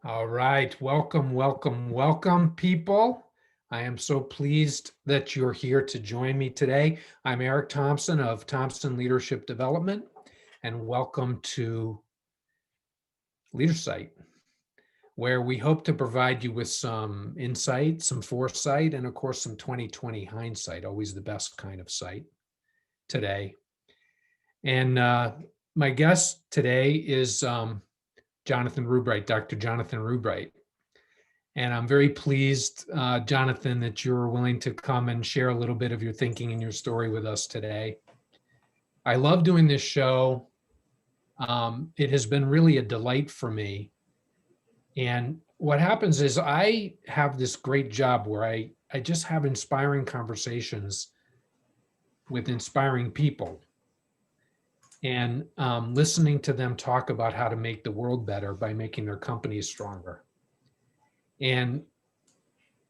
All right. Welcome, welcome, welcome, people. I am so pleased that you're here to join me today. I'm Eric Thompson of Thompson Leadership Development, and welcome to LeaderSight, where we hope to provide you with some insight, some foresight, and of course, some 2020 hindsight, always the best kind of sight today. And my guest today is Jonathan Rubright, Dr. Jonathan Rubright. And I'm very pleased, Jonathan, that you're willing to come and share a little bit of your thinking and your story with us today. I love doing this show. It has been really a delight for me. And what happens is I have this great job where I just have inspiring conversations with inspiring people and listening to them talk about how to make the world better by making their companies stronger. And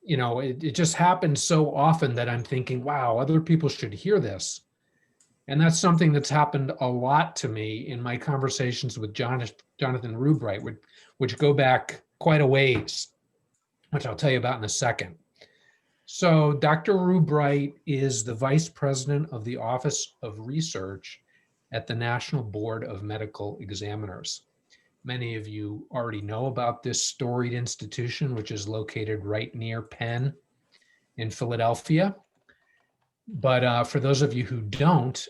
it just happens so often that I'm thinking, wow, other people should hear this. And that's something that's happened a lot to me in my conversations with Jonathan Rubright, which go back quite a ways, which I'll tell you about in a second. So Dr. Rubright is the Vice President of the Office of Research at the National Board of Medical Examiners. Many of you already know about this storied institution, which is located right near Penn in Philadelphia. But for those of you who don't,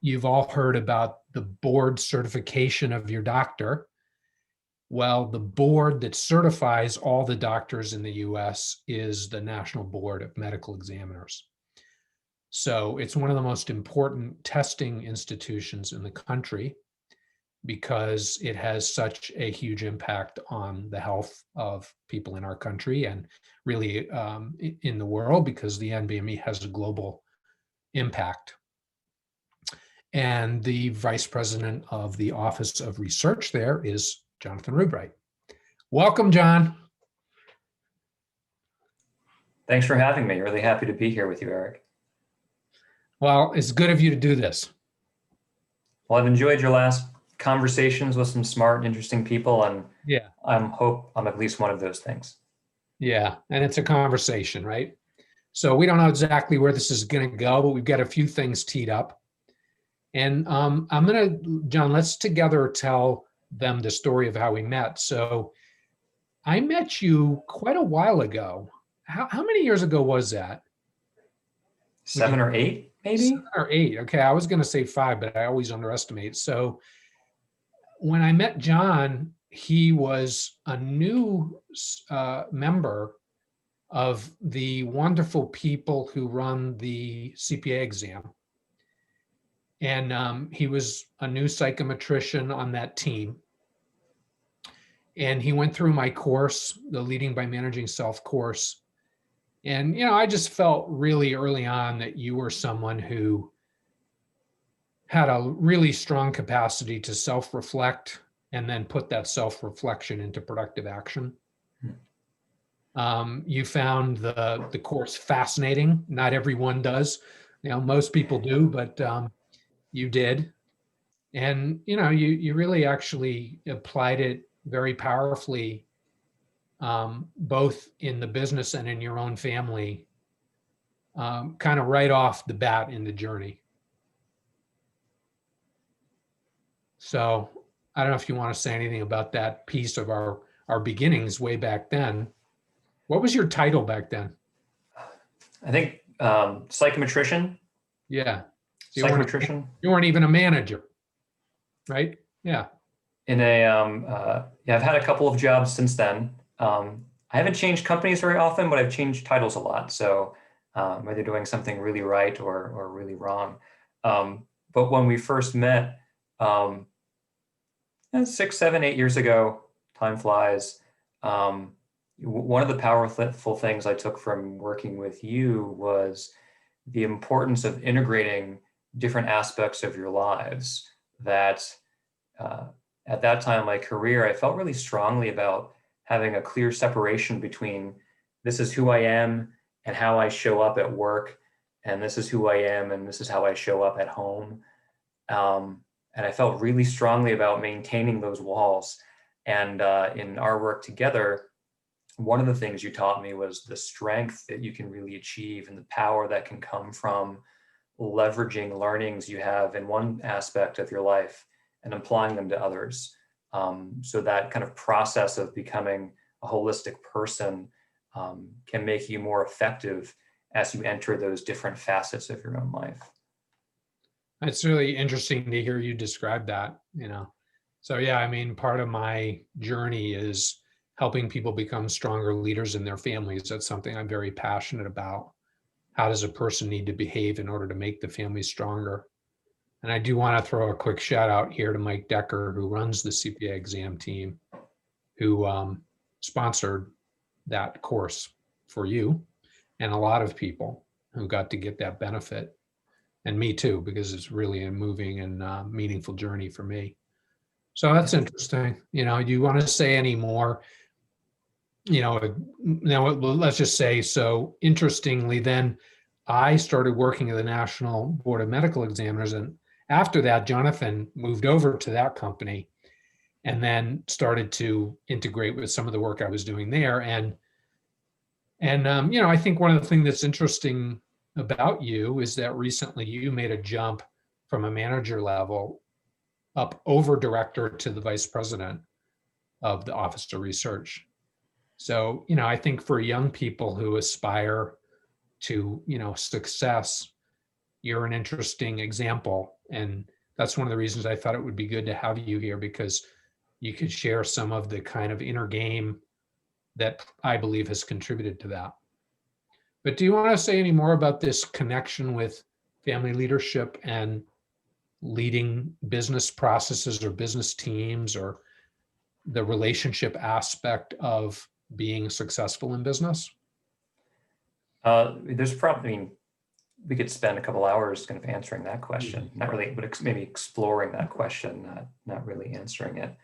you've all heard about the board certification of your doctor. Well, the board that certifies all the doctors in the US is the National Board of Medical Examiners. So it's one of the most important testing institutions in the country, because it has such a huge impact on the health of people in our country and really in the world, because the NBME has a global impact. And the vice president of the Office of Research there is Jonathan Rubright. Welcome, John. Thanks for having me. Really happy to be here with you, Eric. Well, it's good of you to do this. Well, I've enjoyed your last conversations with some smart and interesting people, and yeah, I'm at least one of those things. Yeah, and it's a conversation, right? So we don't know exactly where this is going to go, but we've got a few things teed up. And John, let's together tell them the story of how we met. So I met you quite a while ago. How many years ago was that? 7 or 8, maybe? 7 or 8. Okay, I was going to say 5, but I always underestimate. So when I met John, he was a new member of the wonderful people who run the CPA exam. And he was a new psychometrician on that team. And he went through my course, the Leading by Managing Self course. And, I just felt really early on that you were someone who had a really strong capacity to self-reflect and then put that self-reflection into productive action. You found the course fascinating. Not everyone does. Most people do, but you did. And, you really actually applied it very powerfully, both in the business and in your own family, kind of right off the bat in the journey. So I don't know if you want to say anything about that piece of our beginnings way back then. What was your title back then? I think psychometrician. Yeah. So psychometrician. You weren't even a manager, right? Yeah. I've had a couple of jobs since then. I haven't changed companies very often, but I've changed titles a lot. So either doing something really right or really wrong. But when we first met, 6, 7, 8 years ago, time flies. One of the powerful things I took from working with you was the importance of integrating different aspects of your lives. That at that time in my career, I felt really strongly about having a clear separation between this is who I am and how I show up at work, and this is who I am and this is how I show up at home. And I felt really strongly about maintaining those walls. And in our work together, one of the things you taught me was the strength that you can really achieve and the power that can come from leveraging learnings you have in one aspect of your life and applying them to others. So that kind of process of becoming a holistic person can make you more effective as you enter those different facets of your own life. It's really interesting to hear you describe that, you know. So yeah, I mean, part of my journey is helping people become stronger leaders in their families. That's something I'm very passionate about. How does a person need to behave in order to make the family stronger? And I do want to throw a quick shout out here to Mike Decker, who runs the CPA exam team, who sponsored that course for you and a lot of people who got to get that benefit. And me too, because it's really a moving and meaningful journey for me. So that's interesting. You know, do you want to say any more? You know, now let's just say, so interestingly, then I started working at the National Board of Medical Examiners. And after that, Jonathan moved over to that company and then started to integrate with some of the work I was doing there. And you know, I think one of the things that's interesting about you is that recently you made a jump from a manager level up over director to the vice president of the Office of Research. So, you know, I think for young people who aspire to, you know, success, you're an interesting example. And that's one of the reasons I thought it would be good to have you here, because you could share some of the kind of inner game that I believe has contributed to that. But do you want to say any more about this connection with family leadership and leading business processes or business teams, or the relationship aspect of being successful in business? There's probably, I mean, we could spend a couple hours kind of answering that question. Not really, but maybe exploring that question, not really answering it.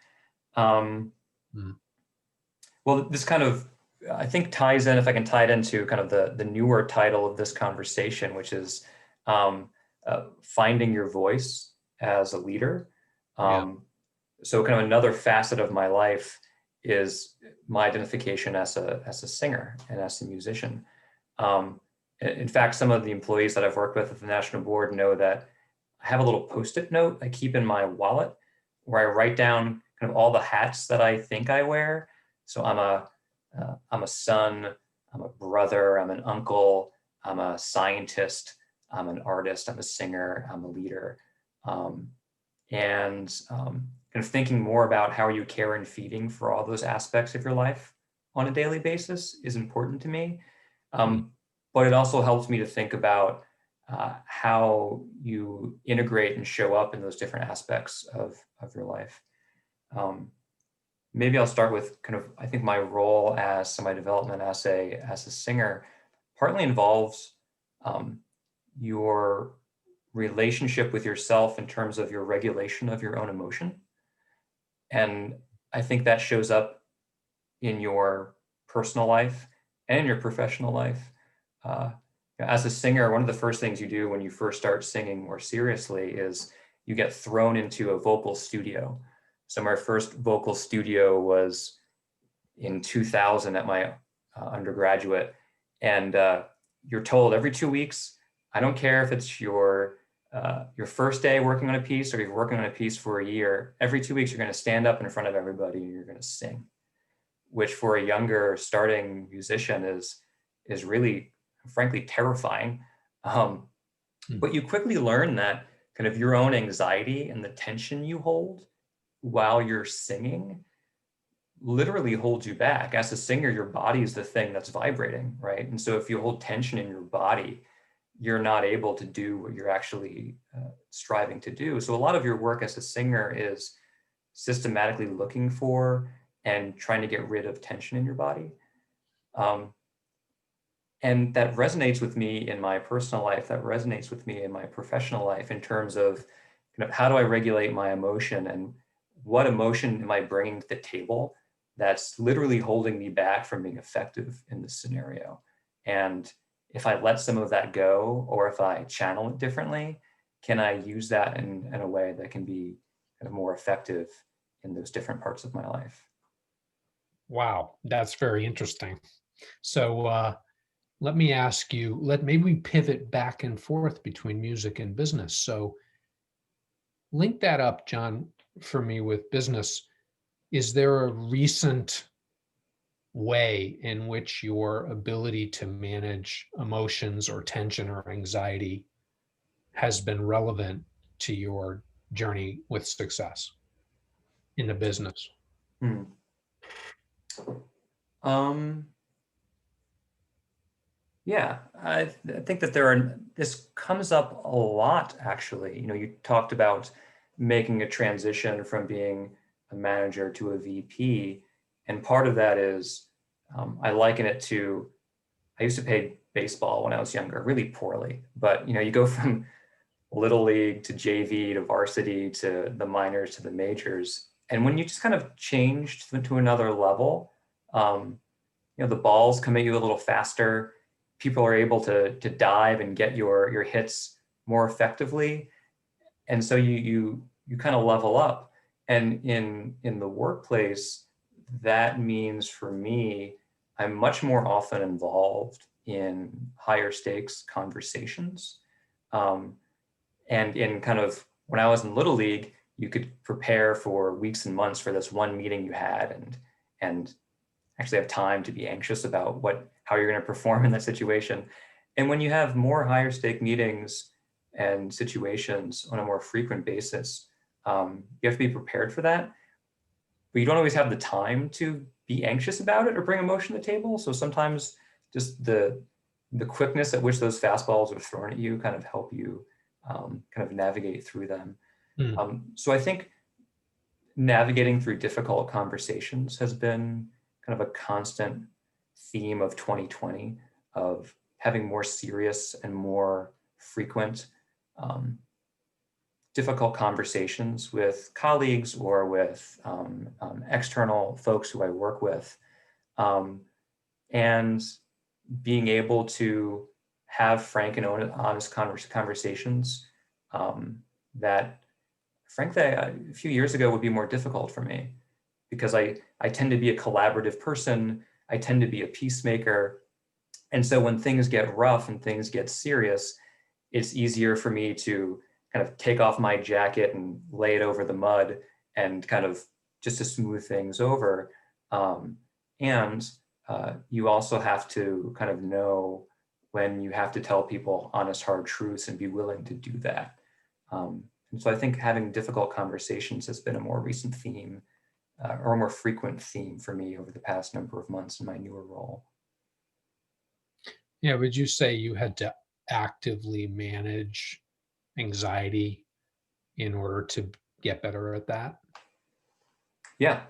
Well, this kind of, I think, ties in, if I can tie it into kind of the newer title of this conversation, which is finding your voice as a leader. Yeah. So kind of another facet of my life is my identification as a singer and as a musician. In fact, some of the employees that I've worked with at the National Board know that I have a little Post-it note I keep in my wallet where I write down kind of all the hats that I think I wear. So I'm a son, I'm a brother, I'm an uncle, I'm a scientist, I'm an artist, I'm a singer, I'm a leader. And kind of thinking more about how you care and feeding for all those aspects of your life on a daily basis is important to me. But it also helps me to think about how you integrate and show up in those different aspects of your life. Maybe I'll start with kind of, I think my role as my development as a singer partly involves your relationship with yourself in terms of your regulation of your own emotion. And I think that shows up in your personal life and in your professional life. As a singer, one of the first things you do when you first start singing more seriously is you get thrown into a vocal studio. So my first vocal studio was in 2000 at my undergraduate. And you're told every 2 weeks, I don't care if it's your first day working on a piece or you're working on a piece for a year, every 2 weeks, you're going to stand up in front of everybody and you're going to sing, which for a younger starting musician is really, frankly, terrifying. But you quickly learn that kind of your own anxiety and the tension you hold while you're singing literally holds you back. As a singer, your body is the thing that's vibrating, right? And so if you hold tension in your body, you're not able to do what you're actually striving to do. So a lot of your work as a singer is systematically looking for and trying to get rid of tension in your body. And that resonates with me in my personal life, that resonates with me in my professional life in terms of kind of how do I regulate my emotion and what emotion am I bringing to the table that's literally holding me back from being effective in this scenario. And if I let some of that go, or if I channel it differently, can I use that in a way that can be kind of more effective in those different parts of my life? Wow, that's very interesting. So let me ask you, maybe we pivot back and forth between music and business. So link that up, John, for me with business. Is there a recent way in which your ability to manage emotions or tension or anxiety has been relevant to your journey with success in the business? Hmm. Um, yeah, I think that this comes up a lot, actually. You talked about making a transition from being a manager to a VP. And part of that is, I liken it to, I used to play baseball when I was younger, really poorly. But, you go from little league to JV to varsity to the minors to the majors. And when you just kind of change to another level, um, the balls come at you a little faster. People are able to dive and get your hits more effectively, and so you kind of level up. And in the workplace, that means for me, I'm much more often involved in higher stakes conversations. Um, and in kind of when I was in Little League, you could prepare for weeks and months for this one meeting you had, and actually have time to be anxious about how you're going to perform in that situation. And when you have more higher stake meetings and situations on a more frequent basis, you have to be prepared for that. But you don't always have the time to be anxious about it or bring emotion to the table. So sometimes just the quickness at which those fastballs are thrown at you kind of help you kind of navigate through them. Hmm. So I think navigating through difficult conversations has been kind of a constant theme of 2020, of having more serious and more frequent difficult conversations with colleagues or with external folks who I work with, um, and being able to have frank and honest conversations that frankly, a few years ago would be more difficult for me, because I tend to be a collaborative person. I tend to be a peacemaker. And so when things get rough and things get serious, it's easier for me to kind of take off my jacket and lay it over the mud and kind of just to smooth things over. And you also have to kind of know when you have to tell people honest, hard truths and be willing to do that. And so I think having difficult conversations has been a more recent theme, or a more frequent theme for me over the past number of months in my newer role. Yeah, would you say you had to actively manage anxiety in order to get better at that? Yeah,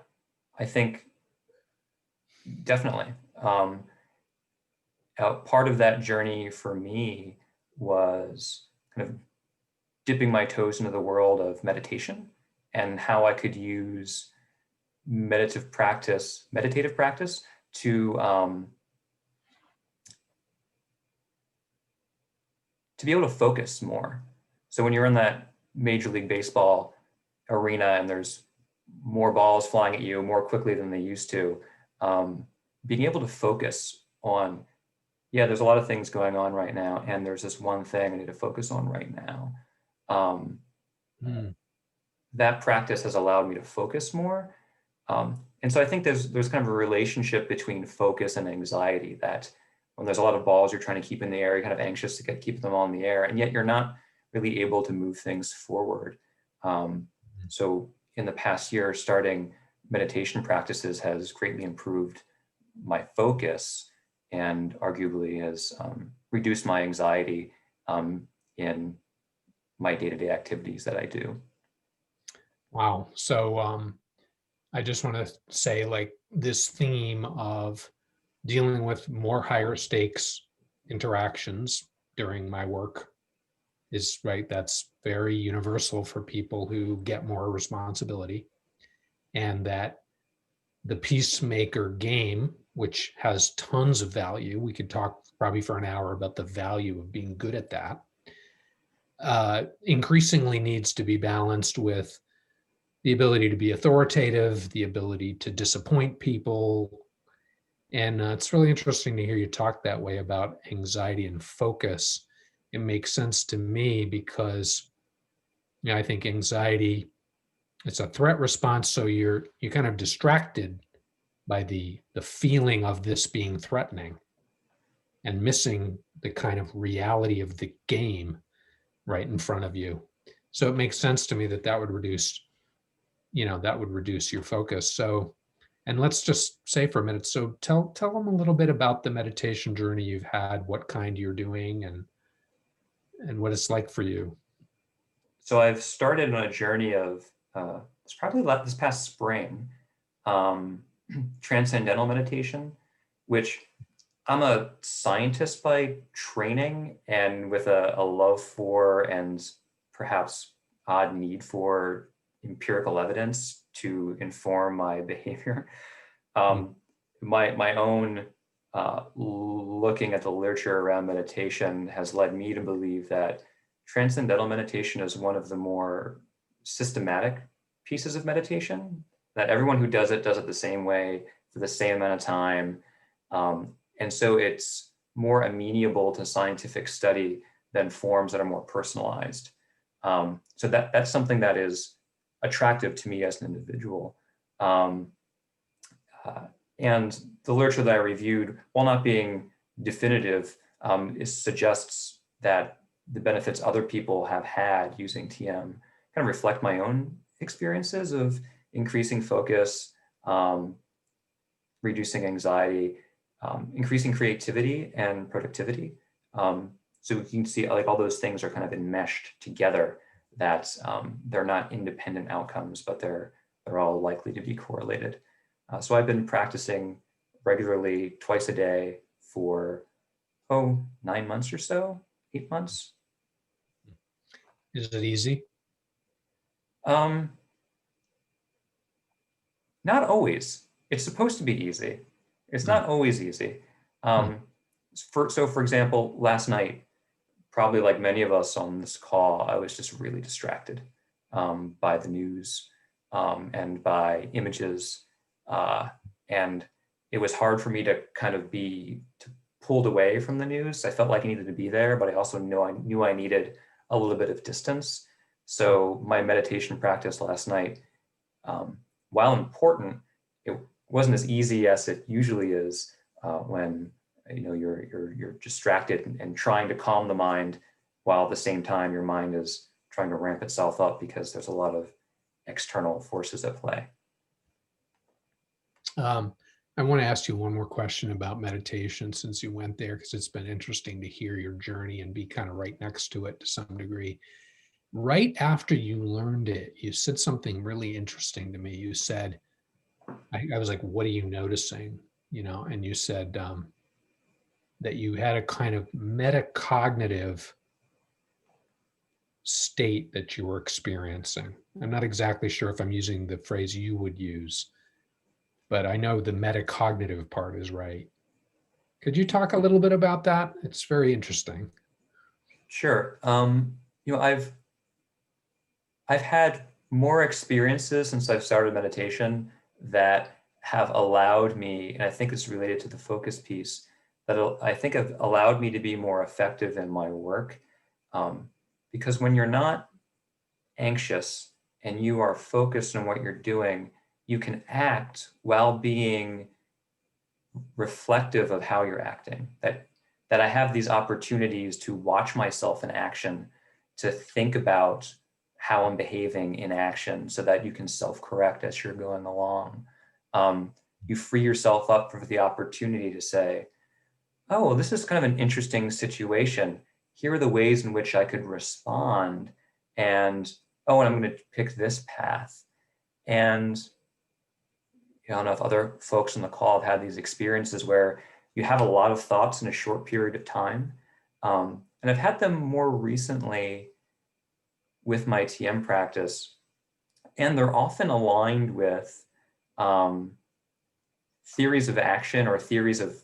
I think definitely. Part of that journey for me was kind of dipping my toes into the world of meditation and how I could use meditative practice to be able to focus more. So when you're in that Major League Baseball arena and there's more balls flying at you more quickly than they used to, being able to focus on, yeah, there's a lot of things going on right now, and there's this one thing I need to focus on right now. Um, Hmm. that practice has allowed me to focus more. And so I think there's kind of a relationship between focus and anxiety, that when there's a lot of balls you're trying to keep in the air, you're kind of anxious to keep them all in the air, and yet you're not really able to move things forward. Um, so in the past year, starting meditation practices has greatly improved my focus and arguably has reduced my anxiety in my day-to-day activities that I do. Wow. So I just want to say, like, this theme of dealing with more higher stakes interactions during my work is right. That's very universal for people who get more responsibility, and that the peacemaker game, which has tons of value, we could talk probably for an hour about the value of being good at that, increasingly needs to be balanced with the ability to be authoritative, the ability to disappoint people. And it's really interesting to hear you talk that way about anxiety and focus. It makes sense to me because, I think anxiety, it's a threat response. So you're kind of distracted by the feeling of this being threatening and missing the kind of reality of the game right in front of you. So it makes sense to me that that would reduce, that would reduce your focus. So, and let's just say for a minute, so tell them a little bit about the meditation journey you've had, what kind you're doing, and what it's like for you. So I've started on a journey of, it's probably this past spring, um, transcendental meditation, which I'm a scientist by training and with a love for and perhaps odd need for empirical evidence to inform my behavior. Mm. My own looking at the literature around meditation has led me to believe that transcendental meditation is one of the more systematic pieces of meditation, that everyone who does it the same way for the same amount of time. And so it's more amenable to scientific study than forms that are more personalized. So that's something that is attractive to me as an individual. Um, and the literature that I reviewed, while not being definitive, suggests that the benefits other people have had using TM kind of reflect my own experiences of increasing focus, reducing anxiety, increasing creativity and productivity. So you can see like all those things are kind of enmeshed together, that they're not independent outcomes, but they're all likely to be correlated. So I've been practicing regularly twice a day for, 9 months or so, 8 months. Is it easy? Um, Not always. It's supposed to be easy. It's Mm. not always easy. Mm. For example, last night, probably like many of us on this call, I was just really distracted by the news and by images. And it was hard for me to kind of be pulled away from the news. I felt like I needed to be there, but I also knew I needed a little bit of distance. So my meditation practice last night, while important, it wasn't as easy as it usually is when you're distracted and trying to calm the mind, while at the same time your mind is trying to ramp itself up because there's a lot of external forces at play. I want to ask you one more question about meditation since you went there, because it's been interesting to hear your journey and be kind of right next to it to some degree. Right after you learned it, you said something really interesting to me. You said, I was like, what are you noticing? And you said that you had a kind of metacognitive state that you were experiencing. I'm not exactly sure if I'm using the phrase you would use, but I know the metacognitive part is right. Could you talk a little bit about that? It's very interesting. Sure. I've had more experiences since I've started meditation that have allowed me, and I think it's related to the focus piece, that I think have allowed me to be more effective in my work. Because when you're not anxious and you are focused on what you're doing, you can act while being reflective of how you're acting. That I have these opportunities to watch myself in action, to think about how I'm behaving in action so that you can self-correct as you're going along. You free yourself up for the opportunity to say, oh, well, this is kind of an interesting situation. Here are the ways in which I could respond. And I'm going to pick this path. And I don't know if other folks on the call have had these experiences where you have a lot of thoughts in a short period of time. And I've had them more recently with my TM practice, and they're often aligned with theories of action or theories of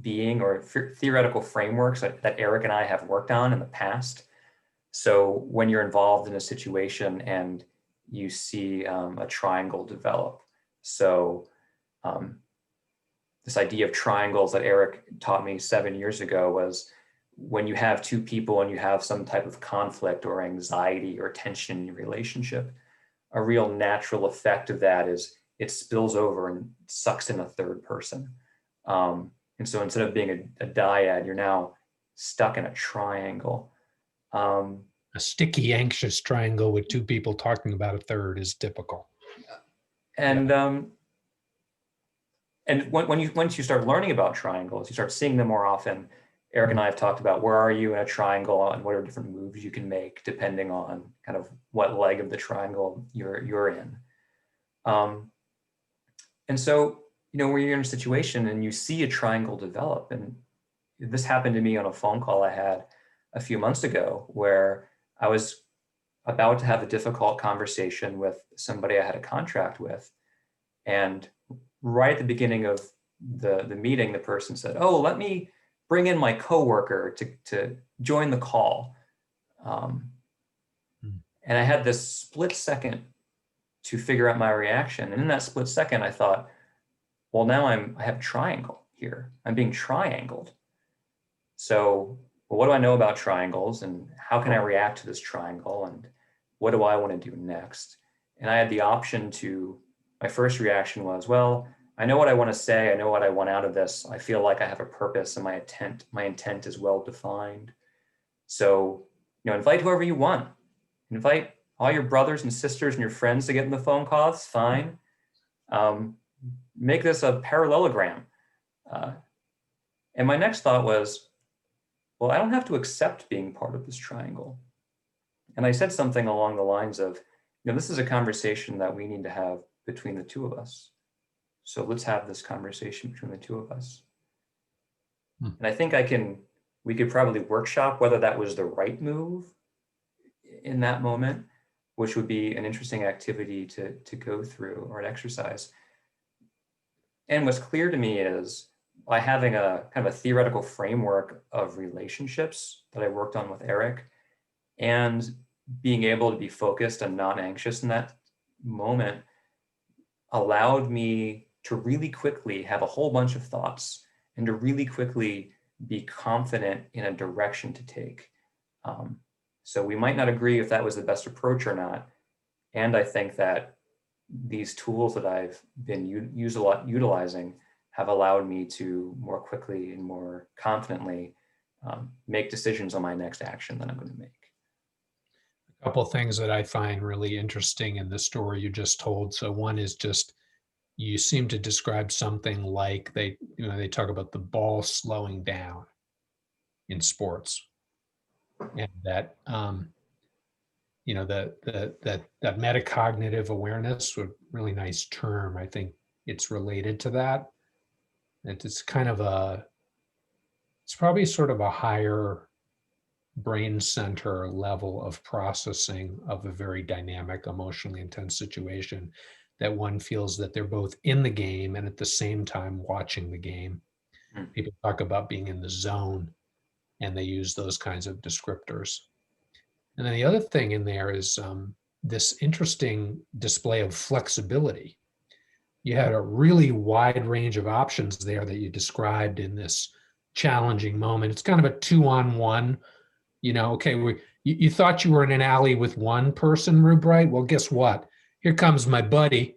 being or theoretical frameworks that Eric and I have worked on in the past. So when you're involved in a situation and you see a triangle develop. So this idea of triangles that Eric taught me 7 years ago was when you have two people and you have some type of conflict or anxiety or tension in your relationship, a real natural effect of that is it spills over and sucks in a third person. And so instead of being a dyad, you're now stuck in a triangle. A sticky, anxious triangle with two people talking about a third is typical. And once you start learning about triangles, you start seeing them more often. Eric and I have talked about where are you in a triangle and what are different moves you can make depending on kind of what leg of the triangle you're in. And so, when you're in a situation and you see a triangle develop, and this happened to me on a phone call I had a few months ago where I was about to have a difficult conversation with somebody I had a contract with. And right at the beginning of the meeting, the person said, "Oh, let me bring in my coworker to join the call." And I had this split second to figure out my reaction. And in that split second, I thought, well, now I have a triangle here. I'm being triangled. So, well, what do I know about triangles and how can I react to this triangle and what do I want to do next? And I had the option my first reaction was, well, I know what I want to say. I know what I want out of this. I feel like I have a purpose and my intent is well defined. So, invite whoever you want. Invite all your brothers and sisters and your friends to get in the phone call. It's fine. Make this a parallelogram. And my next thought was, well, I don't have to accept being part of this triangle. And I said something along the lines of, this is a conversation that we need to have between the two of us. So let's have this conversation between the two of us. And I think we could probably workshop whether that was the right move in that moment, which would be an interesting activity to go through or an exercise. And what's clear to me is by having a kind of a theoretical framework of relationships that I worked on with Eric and being able to be focused and not anxious in that moment allowed me to really quickly have a whole bunch of thoughts and to really quickly be confident in a direction to take. So we might not agree if that was the best approach or not. And I think that these tools that I've been utilizing have allowed me to more quickly and more confidently make decisions on my next action that I'm going to make. A couple of things that I find really interesting in the story you just told. So one is just, you seem to describe something like they talk about the ball slowing down in sports, and that that metacognitive awareness, a really nice term. I think it's related to that. It's kind of it's probably sort of a higher brain center level of processing of a very dynamic, emotionally intense situation, that one feels that they're both in the game and at the same time watching the game. People talk about being in the zone, and they use those kinds of descriptors. And then the other thing in there is this interesting display of flexibility. You had a really wide range of options there that you described in this challenging moment. It's kind of a 2-on-1. Okay, you thought you were in an alley with one person, Rubright. Well, guess what? Here comes my buddy.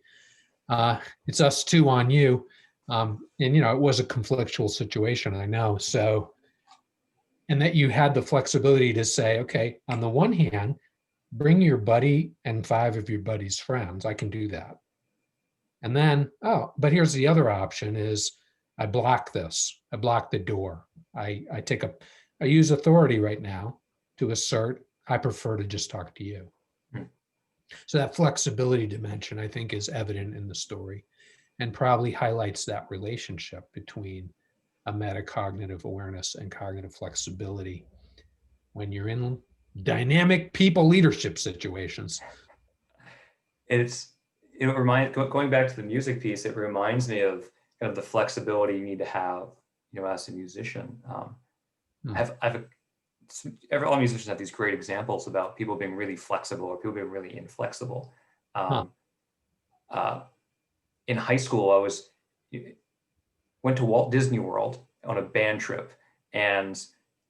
It's us two on you. And, it was a conflictual situation, I know. So, and that you had the flexibility to say, okay, on the one hand, bring your buddy and 5 of your buddy's friends. I can do that. And then, but here's the other option is I block this. I block the door. I use authority right now to assert, I prefer to just talk to you. So that flexibility dimension, I think, is evident in the story and probably highlights that relationship between a metacognitive awareness and cognitive flexibility when you're in dynamic people leadership situations. Going back to the music piece, it reminds me of kind of the flexibility you need to have, as a musician. All musicians have these great examples about people being really flexible or people being really inflexible. Huh. Uh, in high school, went to Walt Disney World on a band trip, and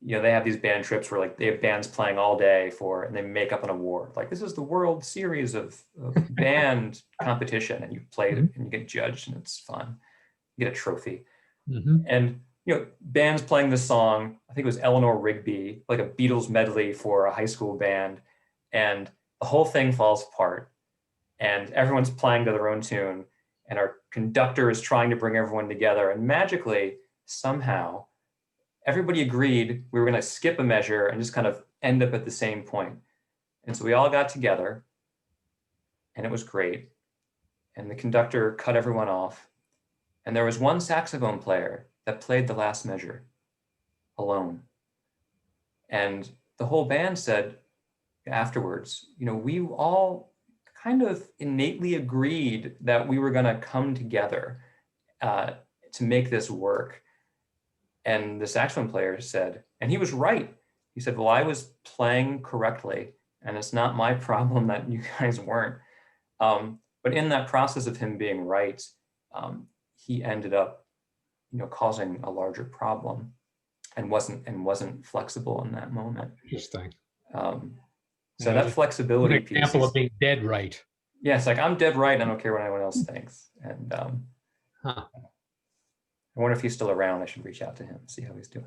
they have these band trips where like they have bands playing all day and they make up an award. Like this is the World Series of band competition, and you play it Mhm. and you get judged, and it's fun. You get a trophy, Mhm. and bands playing this song. I think it was Eleanor Rigby, like a Beatles medley for a high school band, and the whole thing falls apart, and everyone's playing to their own tune, and our conductor is trying to bring everyone together, and magically somehow everybody agreed we were going to skip a measure and just kind of end up at the same point. And so we all got together, and it was great, and the conductor cut everyone off, and there was one saxophone player that played the last measure alone. And the whole band said afterwards, we all kind of innately agreed that we were going to come together uh, to make this work. And the saxophone player said, and he was right. He said, well, I was playing correctly, and it's not my problem that you guys weren't. But in that process of him being right, he ended up, causing a larger problem, and wasn't flexible in that moment. Interesting. Um, so Yeah, that just an flexibility piece example of is, being dead right. yeah, it's like I'm dead right. I don't care what anyone else thinks. And Huh. I wonder if he's still around. I should reach out to him and see how he's doing.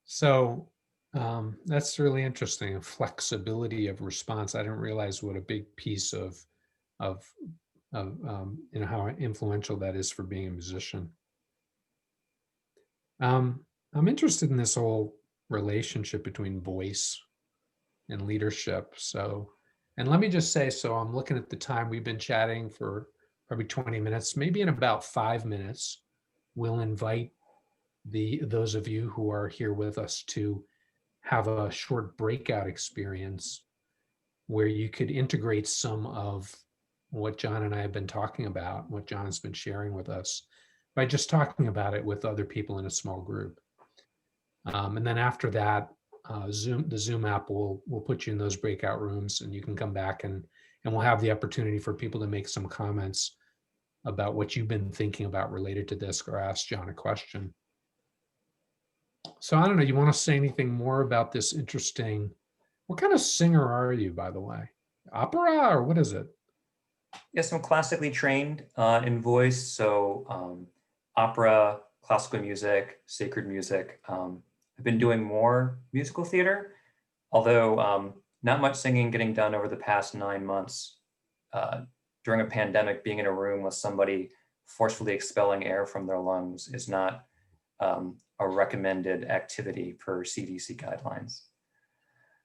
So that's really interesting. Flexibility of response. I didn't realize what a big piece of how influential that is for being a musician. I'm interested in this whole relationship between voice and leadership. So, and let me just say, so I'm looking at the time. We've been chatting for probably 20 minutes. Maybe in about 5 minutes, we'll invite those of you who are here with us to have a short breakout experience where you could integrate some of what John and I have been talking about, what John has been sharing with us, by just talking about it with other people in a small group. And then after that, the Zoom app will put you in those breakout rooms, and you can come back and we'll have the opportunity for people to make some comments about what you've been thinking about related to this, or ask John a question. So I don't know. You want to say anything more about this interesting? What kind of singer are you, by the way? Opera, or what is it? Yes, I'm classically trained in voice, so opera, classical music, sacred music. I've been doing more musical theater, although not much singing getting done over the past 9 months. During a pandemic, being in a room with somebody forcefully expelling air from their lungs is not a recommended activity per CDC guidelines.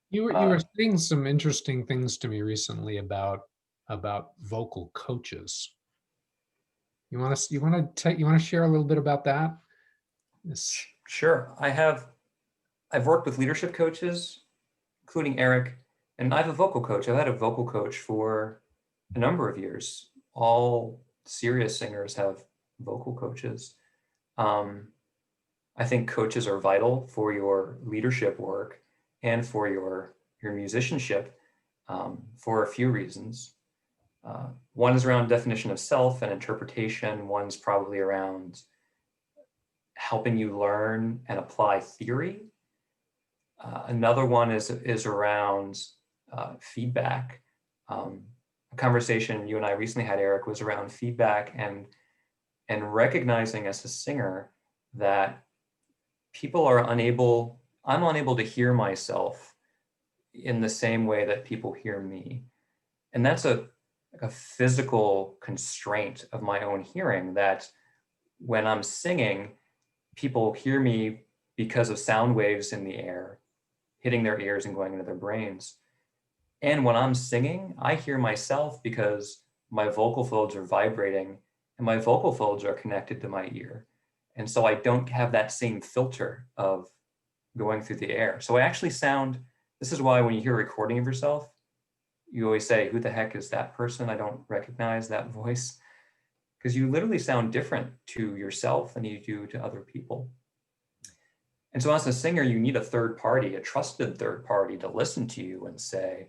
You were saying some interesting things to me recently about vocal coaches. You want to share a little bit about that? This, Sure, I've worked with leadership coaches, including Eric, and I have a vocal coach. I've had a vocal coach for a number of years. All serious singers have vocal coaches. Um, I think coaches are vital for your leadership work and for your musicianship for a few reasons. One is around definition of self and interpretation. One's probably around helping you learn and apply theory. Another one is around feedback. A conversation you and I recently had, Eric, was around feedback and recognizing as a singer that I'm unable to hear myself in the same way that people hear me. And that's a physical constraint of my own hearing, that when I'm singing, people hear me because of sound waves in the air hitting their ears and going into their brains. And when I'm singing, I hear myself because my vocal folds are vibrating and my vocal folds are connected to my ear. And so I don't have that same filter of going through the air. So I actually sound, this is why when you hear a recording of yourself, you always say, who the heck is that person? I don't recognize that voice. Because you literally sound different to yourself than you do to other people. And so as a singer, you need a third party, a trusted third party to listen to you and say,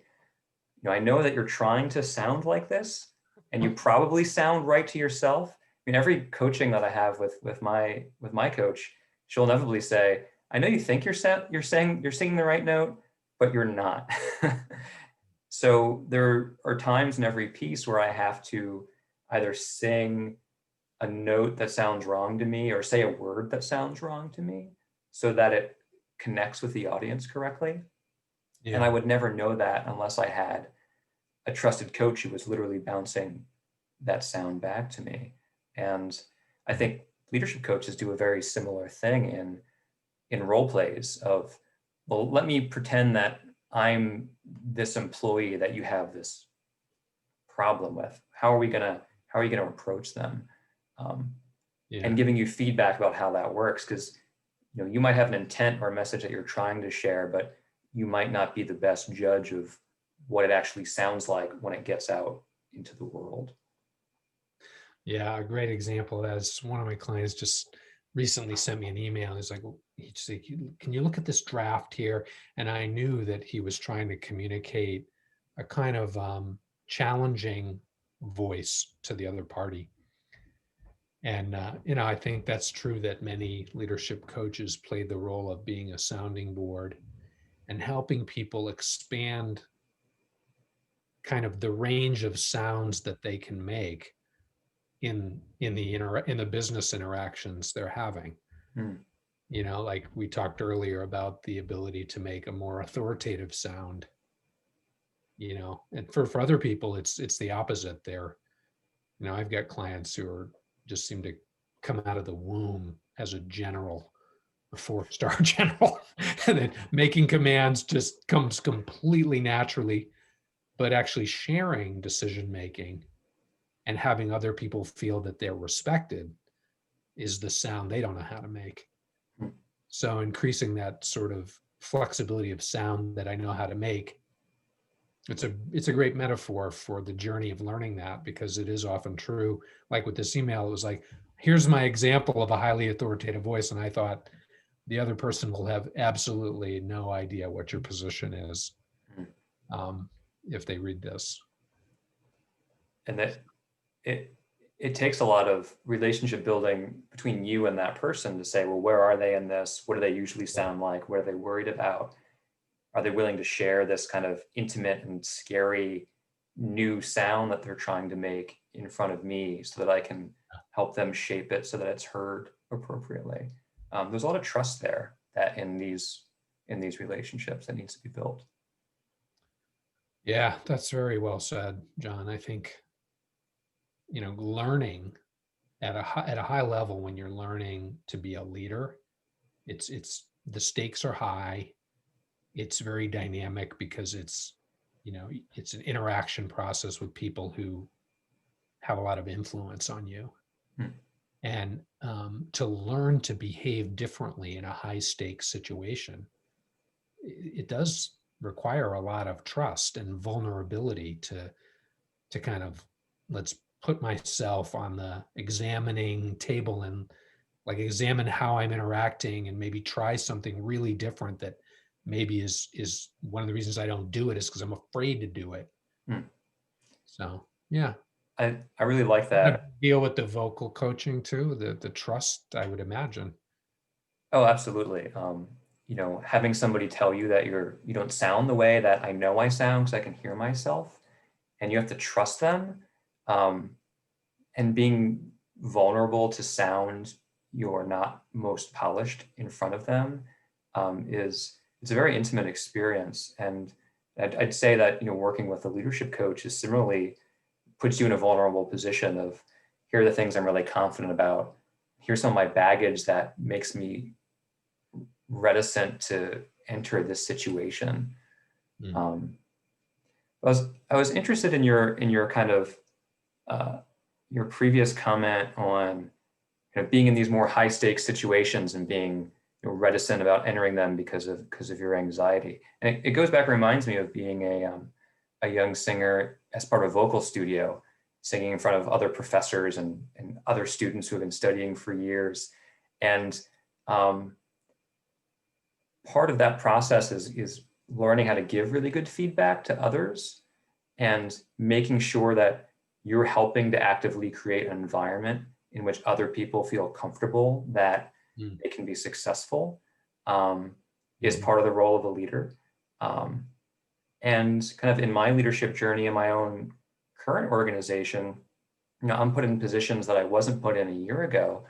I know that you're trying to sound like this, and you probably sound right to yourself. I mean, every coaching that I have with my coach, she'll inevitably say, I know you think you're singing the right note, but you're not. So there are times in every piece where I have to either sing a note that sounds wrong to me or say a word that sounds wrong to me so that it connects with the audience correctly. And I Yeah. would never know that unless I had a trusted coach who was literally bouncing that sound back to me. And I think leadership coaches do a very similar thing in role plays of, well, let me pretend that I'm this employee that you have this problem with. How are you gonna approach them? Yeah. And giving you feedback about how that works, because you might have an intent or a message that you're trying to share, but you might not be the best judge of what it actually sounds like when it gets out into the world. Yeah, a great example of that is one of my clients just recently sent me an email. He's like, he's like, can you look at this draft here? And I knew that he was trying to communicate a kind of challenging voice to the other party. And, I think that's true that many leadership coaches play the role of being a sounding board and helping people expand kind of the range of sounds that they can make in the business interactions they're having. Hmm. Like we talked earlier about the ability to make a more authoritative sound, and for other people it's the opposite. I've got clients who are just seem to come out of the womb as a general, a 4-star general, and then making commands just comes completely naturally, but actually sharing decision making and having other people feel that they're respected is the sound they don't know how to make. Hmm. So increasing that sort of flexibility of sound that I know how to make, it's a great metaphor for the journey of learning that, because it is often true. Like with this email, it was like, here's my example of a highly authoritative voice. And I thought the other person will have absolutely no idea what your position is Hmm. if they read this. And that it takes a lot of relationship building between you and that person to say, well, where are they in this? What do they usually sound like? What are they worried about? Are they willing to share this kind of intimate and scary new sound that they're trying to make in front of me so that I can help them shape it so that it's heard appropriately? There's a lot of trust there that in these relationships that needs to be built. Yeah, that's very well said, John. I think, learning at a high level, when you're learning to be a leader, it's the stakes are high. It's very dynamic because it's an interaction process with people who have a lot of influence on you. Hmm. And to learn to behave differently in a high stakes situation, it does require a lot of trust and vulnerability to kind of, let's put myself on the examining table and like examine how I'm interacting and maybe try something really different that maybe is one of the reasons I don't do it is because I'm afraid to do it. Hmm. So yeah. I really like that. Deal with the vocal coaching too, the trust, I would imagine. Oh, absolutely. Having somebody tell you that you don't sound the way that I know I sound because I can hear myself, and you have to trust them, and being vulnerable to sound you're not most polished in front of them, it's a very intimate experience. And I'd say that working with a leadership coach is similarly puts you in a vulnerable position of, here are the things I'm really confident about. Here's some of my baggage that makes me reticent to enter this situation. Mm. Um, I was interested in your kind of your previous comment on being in these more high stakes situations and being reticent about entering them because of your anxiety. And it goes back and reminds me of being a young singer as part of a vocal studio, singing in front of other professors and other students who have been studying for years. And part of that process is learning how to give really good feedback to others and making sure that you're helping to actively create an environment in which other people feel comfortable that Mm. they can be successful, is Mhm. part of the role of a leader. Um, and kind of in my leadership journey in my own current organization, I'm put in positions that I wasn't put in a year ago.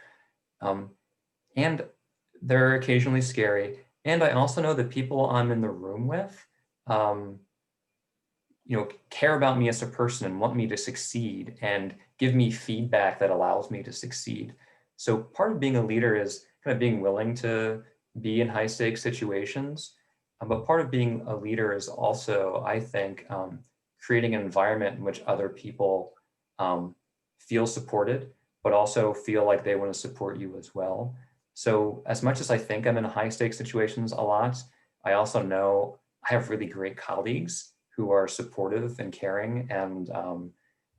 Um, and they're occasionally scary. And I also know that people I'm in the room with, um, care about me as a person and want me to succeed and give me feedback that allows me to succeed. So part of being a leader is kind of being willing to be in high stakes situations. But part of being a leader is also, I think, creating an environment in which other people um, feel supported, but also feel like they want to support you as well. So as much as I think I'm in high stakes situations a lot, I also know I have really great colleagues who are supportive and caring and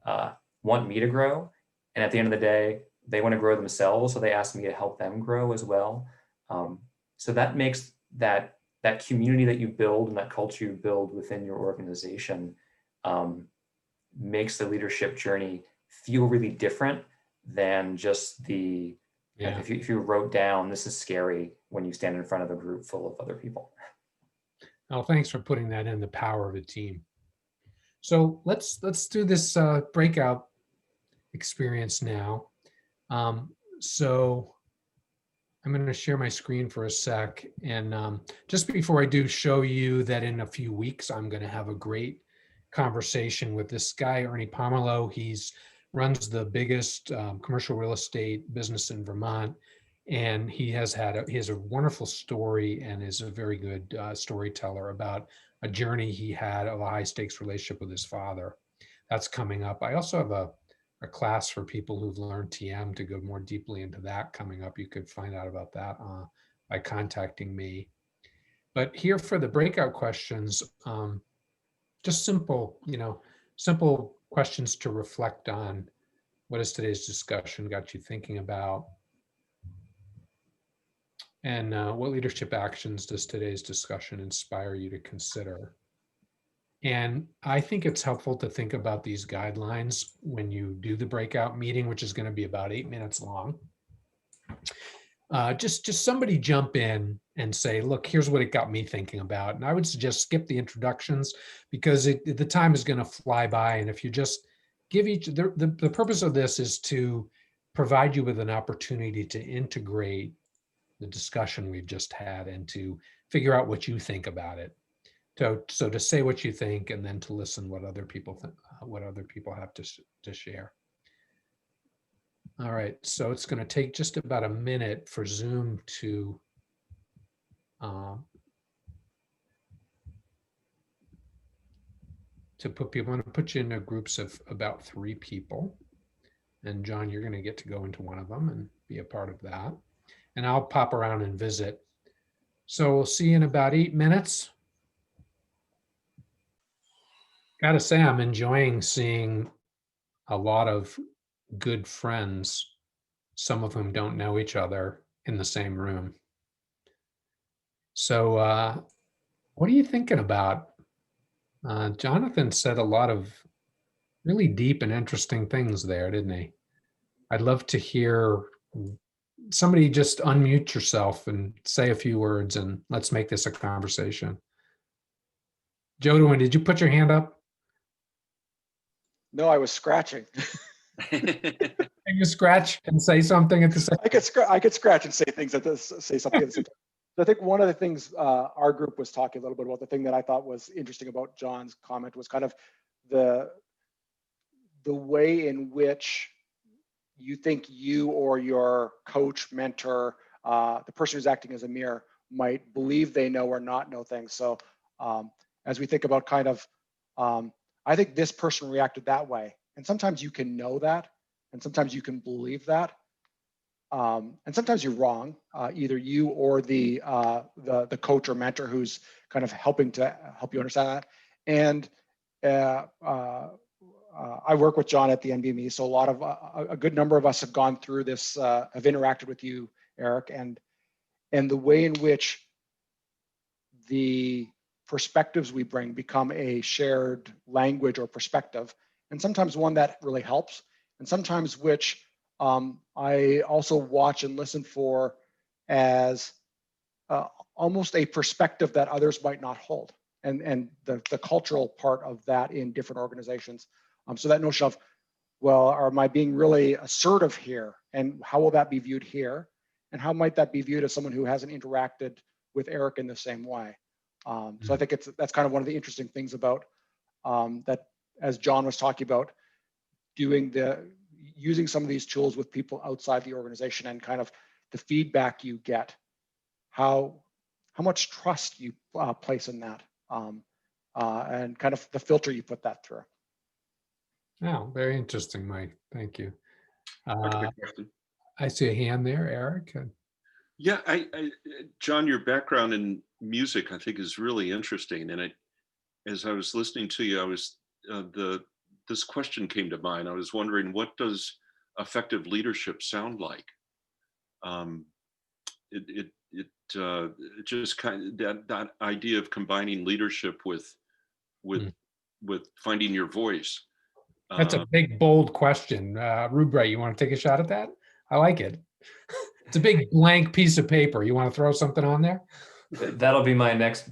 uh, want me to grow. And at the end of the day, they want to grow themselves, so they ask me to help them grow as well. Um, so that makes that community that you build and that culture you build within your organization um, makes the leadership journey feel really different than just the Yeah. if you wrote down this is scary when you stand in front of a group full of other people. Oh, thanks for putting that in, the power of a team. So let's do this breakout experience now. So I'm going to share my screen for a sec. And just before I do show you that in a few weeks, I'm going to have a great conversation with this guy, Ernie Pomerleau. He's runs the biggest commercial real estate business in Vermont. And he has a wonderful story and is a very good storyteller about a journey he had of a high stakes relationship with his father. That's coming up. I also have a class for people who've learned TM to go more deeply into that coming up. You could find out about that by contacting me. But here for the breakout questions, just simple questions to reflect on. What has today's discussion got you thinking about? And what leadership actions does today's discussion inspire you to consider? And I think it's helpful to think about these guidelines when you do the breakout meeting, which is going to be about 8 minutes long. Just somebody jump in and say, look, here's what it got me thinking about. And I would suggest skip the introductions because the time is going to fly by. And if you just give the purpose of this is to provide you with an opportunity to integrate the discussion we've just had and to figure out what you think about it. So to say what you think and then to listen what other people think, what other people have to share. All right, so it's going to take just about a minute for Zoom to put people. I'm going to put you into groups of about 3 people. And John, you're going to get to go into one of them and be a part of that. And I'll pop around and visit. So we'll see you in about 8 minutes. Gotta say, I'm enjoying seeing a lot of good friends, some of whom don't know each other, in the same room. So what are you thinking about? Jonathan said a lot of really deep and interesting things there, didn't he? I'd love to hear somebody just unmute yourself and say a few words and let's make this a conversation. Jodwin, did you put your hand up? No, I was scratching. Can you scratch and say something at the same time? I could scratch and say things say something at the same time. So I think one of the things our group was talking a little bit about, the thing that I thought was interesting about John's comment was kind of the way in which you think you or your coach, mentor, the person who's acting as a mirror might believe they know or not know things. So as we think about kind of, I think this person reacted that way. And sometimes you can know that, and sometimes you can believe that. And sometimes you're wrong, either you or the coach or mentor who's kind of helping to help you understand that. And I work with John at the NBME, so a good number of us have gone through this, have interacted with you, Eric, and the way in which the perspectives we bring become a shared language or perspective, and sometimes one that really helps, and sometimes which I also watch and listen for as almost a perspective that others might not hold, and the cultural part of that in different organizations. So that notion of, well, am I being really assertive here, and how will that be viewed here, and how might that be viewed as someone who hasn't interacted with Eric in the same way? So I think that's kind of one of the interesting things about that, as John was talking about, using some of these tools with people outside the organization, and kind of the feedback you get, how much trust you place in that, and kind of the filter you put that through. Oh, very interesting, Mike. Thank you. Good question. I see a hand there, Eric. Yeah, John, your background in music, I think, is really interesting. And as I was listening to you, this question came to mind. I was wondering, what does effective leadership sound like? It just kind of that idea of combining leadership with finding your voice. That's a big, bold question. Rubright, you want to take a shot at that? I like it. It's a big blank piece of paper. You want to throw something on there? That'll be my next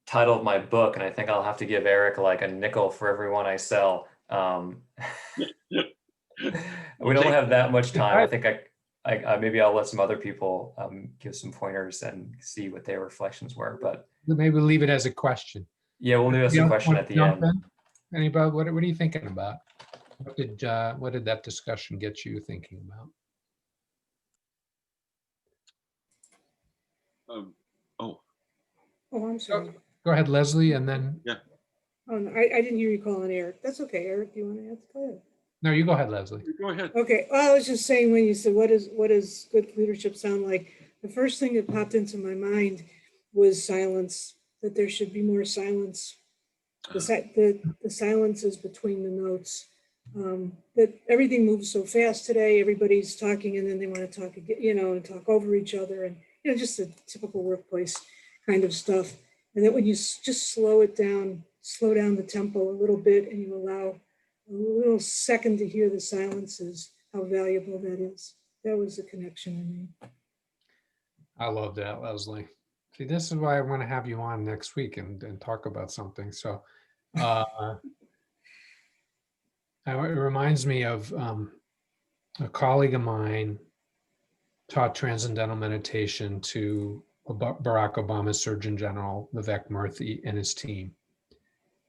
title of my book, and I think I'll have to give Eric like a nickel for every one I sell. We don't have that much time. I think I maybe I'll let some other people give some pointers and see what their reflections were. But maybe we'll leave it as a question. Yeah, we'll leave it as a question at the end. Anybody, what are you thinking about? What did that discussion get you thinking about? Oh, I'm sorry. Go ahead, Leslie, and then. Yeah. Oh, no, I didn't hear you calling Eric. That's okay. Eric, do you want to answer? Go ahead. No, you go ahead, Leslie. Go ahead. Okay. Well, I was just saying, when you said what does good leadership sound like, the first thing that popped into my mind was silence. That there should be more silence. The silences between the notes. That everything moves so fast today. Everybody's talking, and then they want to talk again, and talk over each other, and just the typical workplace kind of stuff. And that when you just slow down the tempo a little bit, and you allow a little second to hear the silences, how valuable that is. That was the connection I made. I love that, Leslie. See, this is why I want to have you on next week and talk about something. So it reminds me of a colleague of mine taught transcendental meditation to Barack Obama's Surgeon General, Vivek Murthy, and his team.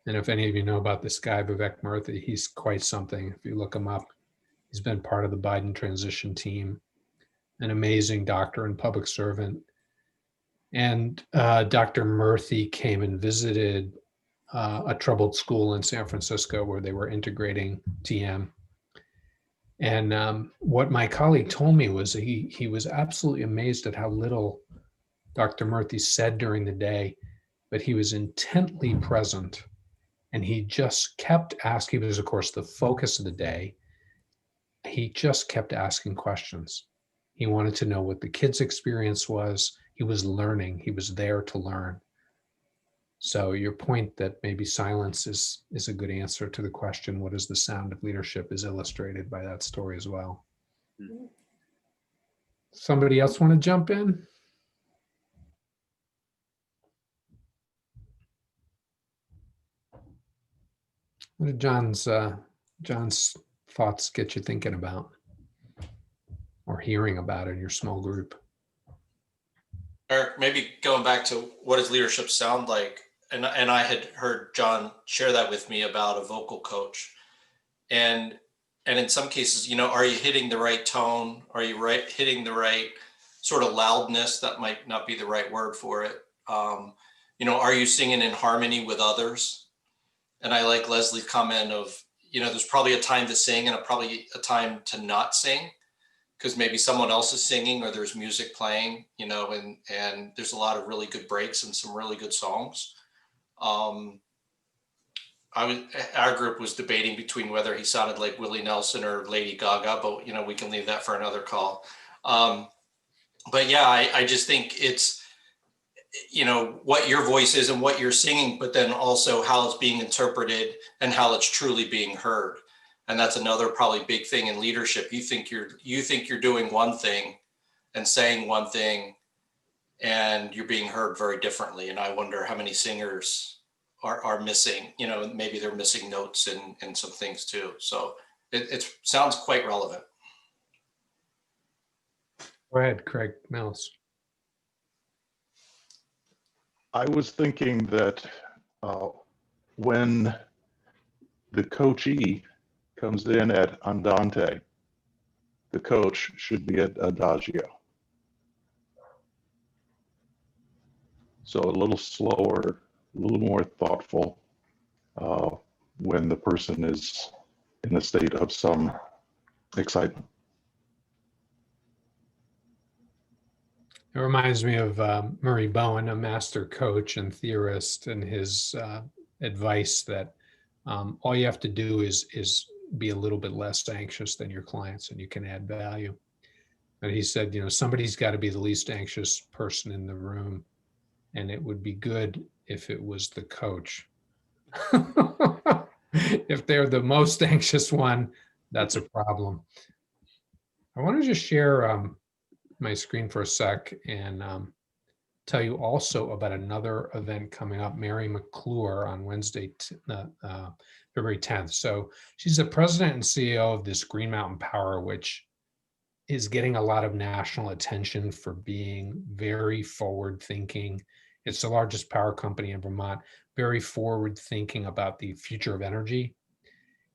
And if any of you know about this guy, Vivek Murthy, he's quite something. If you look him up, he's been part of the Biden transition team, an amazing doctor and public servant. And Dr. Murthy came and visited a troubled school in San Francisco where they were integrating TM. And what my colleague told me was he was absolutely amazed at how little Dr. Murthy said during the day, but he was intently present. And he just kept asking. He was, of course, the focus of the day. He just kept asking questions. He wanted to know what the kids' experience was. He was learning. He was there to learn. So your point that maybe silence is a good answer to the question, what is the sound of leadership, is illustrated by that story as well. Mm-hmm. Somebody else want to jump in? What did John's thoughts get you thinking about or hearing about in your small group? Eric, maybe going back to what does leadership sound like? And I had heard John share that with me about a vocal coach. And in some cases, are you hitting the right tone? Are you hitting the right sort of loudness? That might not be the right word for it. Are you singing in harmony with others? And I like Leslie's comment of, there's probably a time to sing and probably a time to not sing, because maybe someone else is singing or there's music playing, and there's a lot of really good breaks and some really good songs. Our group was debating between whether he sounded like Willie Nelson or Lady Gaga, but we can leave that for another call. But yeah, I just think you know, what your voice is and what you're singing, but then also how it's being interpreted and how it's truly being heard. And that's another probably big thing in leadership. You think you're doing one thing and saying one thing, and you're being heard very differently. And I wonder how many singers are missing, you know, maybe they're missing notes and some things too. So it sounds quite relevant. Go ahead, Craig Mills. I was thinking that when the coachee comes in at andante, the coach should be at adagio. So a little slower, a little more thoughtful when the person is in a state of some excitement. It reminds me of Murray Bowen, a master coach and theorist, and his advice that all you have to do is be a little bit less anxious than your clients, and you can add value. And he said, you know, somebody's got to be the least anxious person in the room, and it would be good if it was the coach. If they're the most anxious one, that's a problem. I want to just share my screen for a sec and tell you also about another event coming up, Mary McClure, on Wednesday, February 10th. So she's the president and CEO of this Green Mountain Power, which is getting a lot of national attention for being very forward thinking. It's the largest power company in Vermont, very forward thinking about the future of energy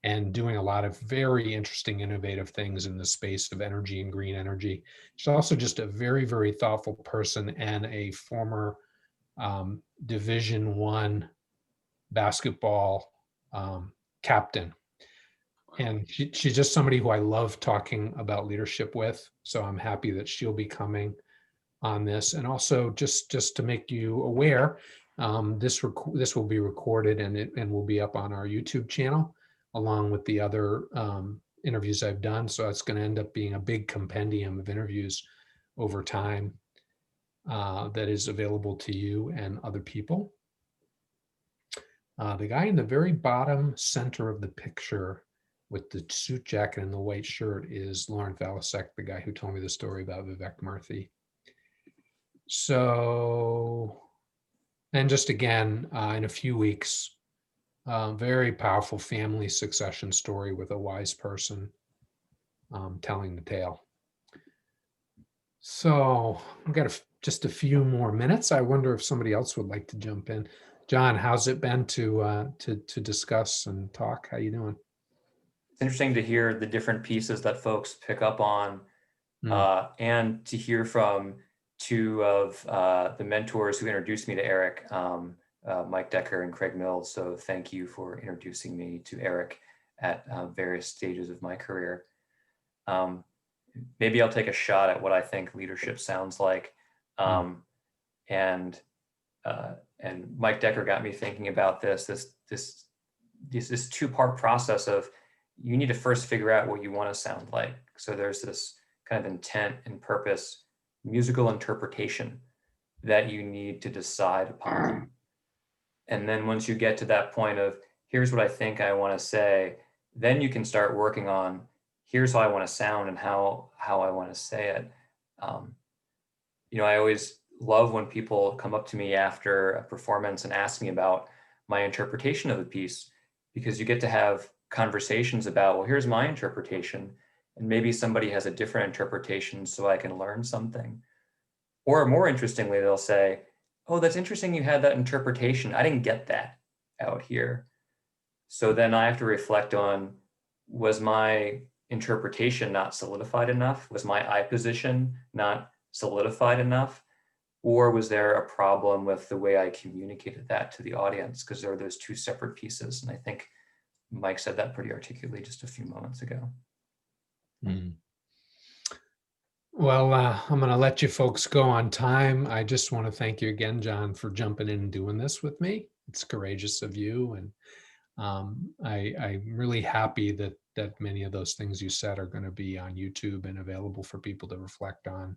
and doing a lot of very interesting, innovative things in the space of energy and green energy. She's also just a very, very thoughtful person and a former Division I basketball captain. And she's just somebody who I love talking about leadership with. So I'm happy that she'll be coming on this. And also just to make you aware, this will be recorded and will be up on our YouTube channel, along with the other interviews I've done. So it's going to end up being a big compendium of interviews over time that is available to you and other people. The guy in the very bottom center of the picture with the suit jacket and the white shirt is Lauren Falasek, the guy who told me the story about Vivek Murthy. So, and just again, in a few weeks, very powerful family succession story with a wise person telling the tale. So I've got just a few more minutes. I wonder if somebody else would like to jump in. John, how's it been to discuss and talk? How you doing? It's interesting to hear the different pieces that folks pick up on, and to hear from two of the mentors who introduced me to Eric, Mike Decker and Craig Mills. So thank you for introducing me to Eric at various stages of my career. Maybe I'll take a shot at what I think leadership sounds like. And Mike Decker got me thinking about this two-part process of, you need to first figure out what you want to sound like. So there's this kind of intent and purpose, musical interpretation that you need to decide upon. And then once you get to that point of, here's what I think I want to say, then you can start working on, here's how I want to sound and how I want to say it. You know, I always love when people come up to me after a performance and ask me about my interpretation of the piece, because you get to have conversations about, well, here's my interpretation, and maybe somebody has a different interpretation, so I can learn something. Or more interestingly, they'll say, oh, that's interesting you had that interpretation. I didn't get that out here. So then I have to reflect on, was my interpretation not solidified enough? Was my eye position not solidified enough? Or was there a problem with the way I communicated that to the audience? Because there are those two separate pieces. And I think Mike said that pretty articulately just a few moments ago. Well, I'm going to let you folks go on time. I just want to thank you again, John, for jumping in and doing this with me. It's courageous of you. And I'm really happy that many of those things you said are going to be on YouTube and available for people to reflect on.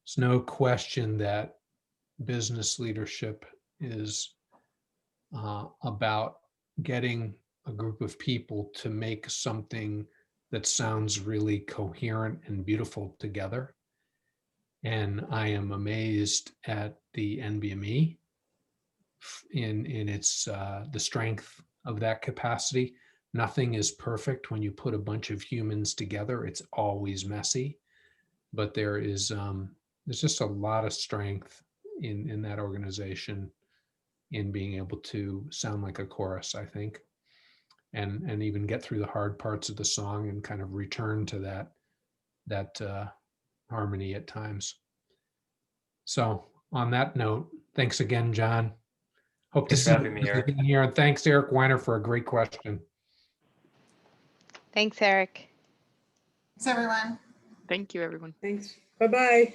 There's no question that business leadership is about getting a group of people to make something that sounds really coherent and beautiful together. And I am amazed at the NBME in its the strength of that capacity. Nothing is perfect when you put a bunch of humans together. It's always messy, but there's just a lot of strength in that organization in being able to sound like a chorus, I think, and even get through the hard parts of the song and kind of return to that harmony at times. So on that note, thanks again, John. Hope to Thanks see for having me, you Eric. again here. And thanks, Eric Weiner, for a great question. Thanks, Eric. Thanks, everyone. Thank you, everyone. Thanks. Bye-bye.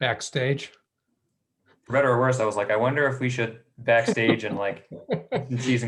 Backstage. For better or worse, I was like, I wonder if we should backstage and like in season